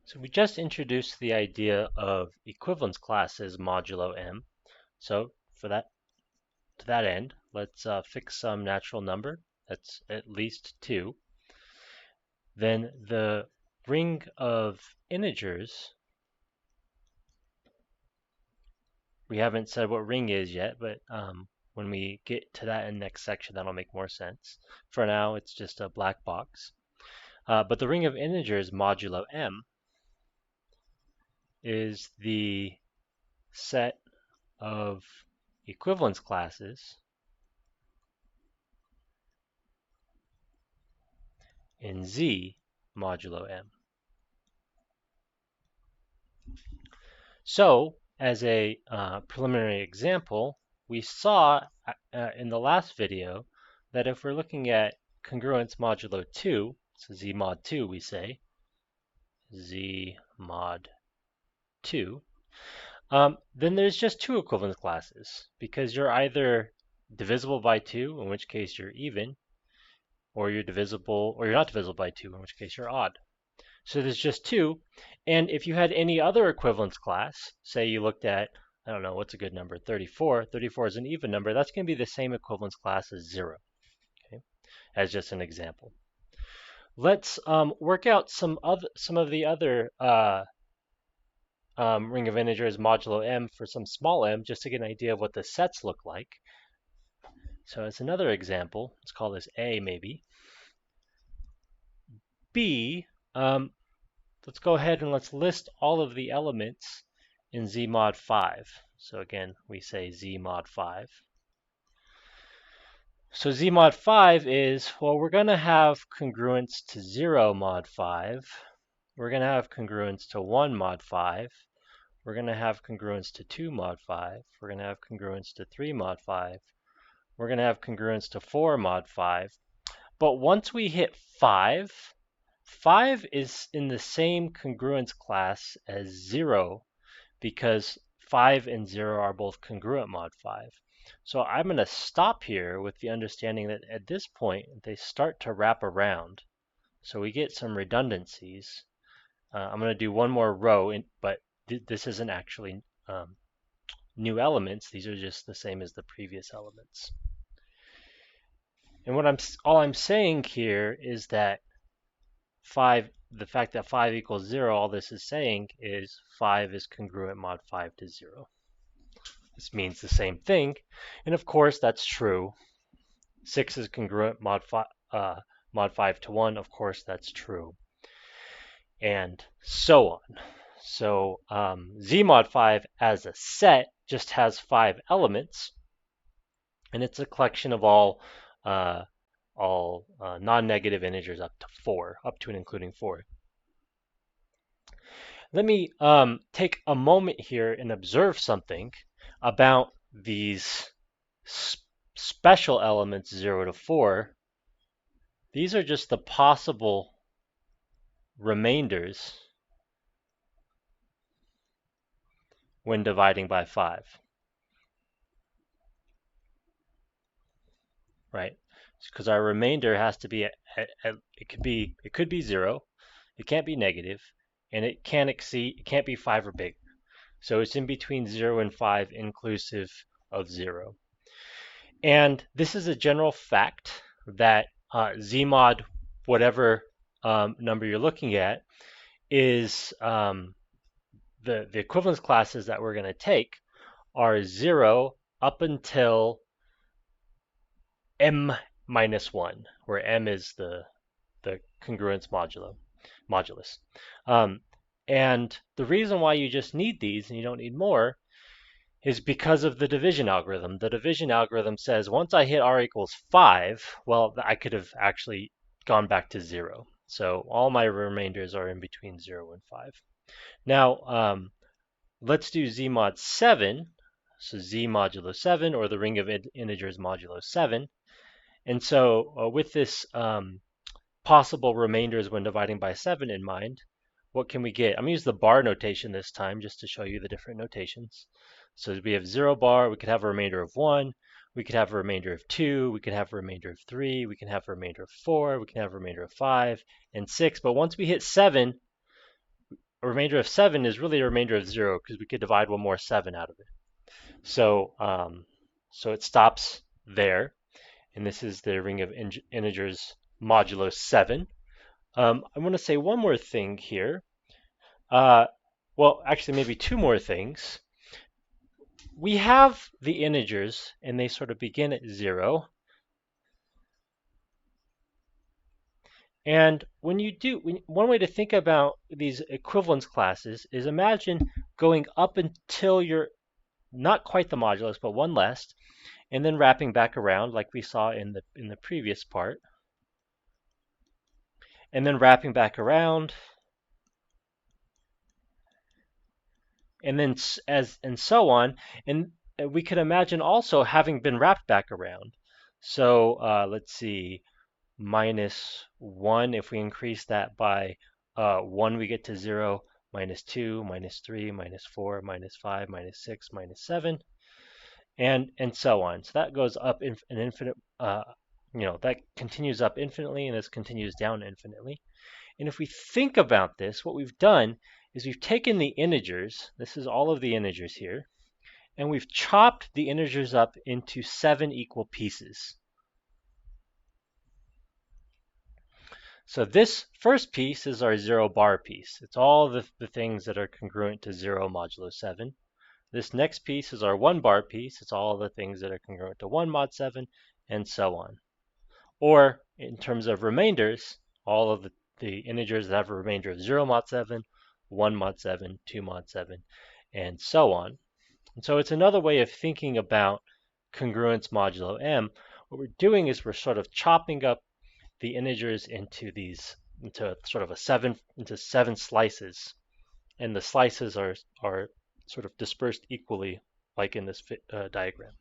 So we just introduced the idea of equivalence classes modulo M. So for that, to that end, let's fix some natural number that's at least 2. Then the ring of integers, we haven't said what ring is yet, but when we get to that in the next section, that'll make more sense. For now, it's just a black box. But the ring of integers modulo M is the set of equivalence classes in Z modulo M. So, as a preliminary example, we saw in the last video that if we're looking at congruence modulo 2, so Z mod 2 we say, Z mod 2, then there's just 2 equivalence classes because you're either divisible by 2, in which case you're even, or you're not divisible by 2, in which case you're odd. So there's just 2, and if you had any other equivalence class, say you looked at, I don't know, what's a good number, 34. 34 is an even number. That's going to be the same equivalence class as 0, okay, as just an example. Let's work out some of the other ring of integers modulo M for some small m, just to get an idea of what the sets look like. So as another example, let's call this A maybe. B, let's go ahead and let's list all of the elements in Z mod 5. So again, we say Z mod 5. So Z mod 5 is, well, we're going to have congruence to 0 mod 5. We're going to have congruence to 1 mod 5. We're going to have congruence to 2 mod 5. We're going to have congruence to 3 mod 5. We're going to have congruence to 4 mod 5. But once we hit 5, 5 is in the same congruence class as 0 because 5 and 0 are both congruent mod 5. So I'm going to stop here with the understanding that at this point they start to wrap around. So we get some redundancies. I'm going to do one more row, but this isn't actually new elements. These are just the same as the previous elements. And all I'm saying here is that the fact that 5 equals 0, all this is saying is 5 is congruent mod 5 to 0. This means the same thing, and of course that's true. 6 is congruent mod 5 to 1, of course that's true, and so on. So Z mod 5 as a set just has 5 elements, and it's a collection of all non-negative integers up to and including 4. Let me take a moment here and observe something about these special elements 0 to 4. These are just the possible remainders when dividing by 5. Right? Because our remainder has to be it could be 0, it can't be negative, and it can't be 5 or bigger. So it's in between 0 and 5 inclusive of 0. And this is a general fact that Z mod, whatever number you're looking at, is the equivalence classes that we're going to take are 0 up until m minus 1, where m is the congruence modulus. And the reason why you just need these and you don't need more is because of the division algorithm. The division algorithm says once I hit r equals 5, well, I could have actually gone back to 0. So all my remainders are in between 0 and 5. Now, let's do Z mod 7. So Z modulo 7, or the ring of integers modulo 7. And so with this possible remainders when dividing by 7 in mind, what can we get? I'm going to use the bar notation this time just to show you the different notations. So we have 0 bar, we could have a remainder of 1, we could have a remainder of 2, we could have a remainder of 3, we can have a remainder of 4, we can have a remainder of 5, and 6. But once we hit 7, a remainder of 7 is really a remainder of 0 because we could divide one more 7 out of it. So, so it stops there. And this is the ring of integers modulo 7. I want to say one more thing here. Well, actually, maybe two more things. We have the integers, and they sort of begin at 0. And when you do, one way to think about these equivalence classes is imagine going up until you're not quite the modulus, but one less, and then wrapping back around like we saw in the previous part, and then wrapping back around, and then and so on. And we could imagine also having been wrapped back around. So let's see, -1, if we increase that by 1, we get to 0, -2, -3, -4, -5, -6, -7, and so on. So that goes up in an infinite, that continues up infinitely, and this continues down infinitely. And if we think about this, what we've done is we've taken the integers, this is all of the integers here, and we've chopped the integers up into 7 equal pieces. So this first piece is our 0 bar piece. It's all the things that are congruent to 0 modulo 7. This next piece is our 1 bar piece. It's all the things that are congruent to 1 mod 7, and so on. Or in terms of remainders, all of the integers that have a remainder of 0 mod 7, 1 mod 7, 2 mod 7, and so on. And so it's another way of thinking about congruence modulo m. What we're doing is we're sort of chopping up the integers into sort of into 7 slices, and the slices are sort of dispersed equally, like in this diagram.